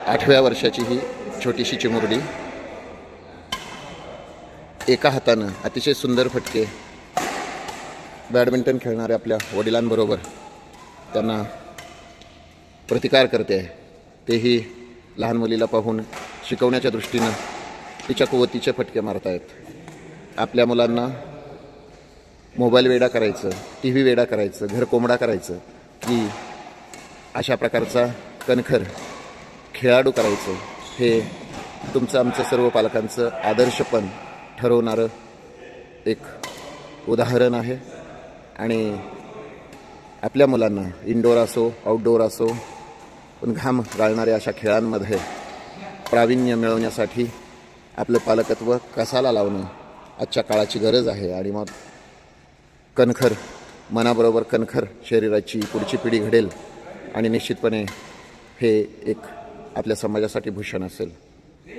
8व्या वर्षाची ही छोटीशी चिमुरडी एका हातानं अतिशय सुंदर फटके बॅडमिंटन खेळणाऱ्या आपल्या वडिलांबरोबर त्यांना प्रतिकार करते आहे, तेही लहान मुलीला पाहून शिकवण्याच्या दृष्टीनं तिच्या कुवतीचे फटके मारतायत. आपल्या मुलांना मोबाईल वेडा करायचं, TV वेडा करायचं, घर कोंबडा करायचं की अशा प्रकारचा कणखर खेळाडू करायचं, हे तुमचं आमचं सर्व पालकांचं आदर्शपण ठरवणारं एक उदाहरण आहे. आणि आपल्या मुलांना इनडोअर असो आउटडोअर असो पण घाम गाळणाऱ्या अशा खेळांमध्ये प्रावीण्य मिळवण्यासाठी आपलं पालकत्व कसाला लावणं आजच्या काळाची गरज आहे. आणि मग कणखर मनाबरोबर कणखर शरीराची पुढची पिढी घडेल आणि निश्चितपणे हे एक आपल्या समाजासाठी भूषण असेल.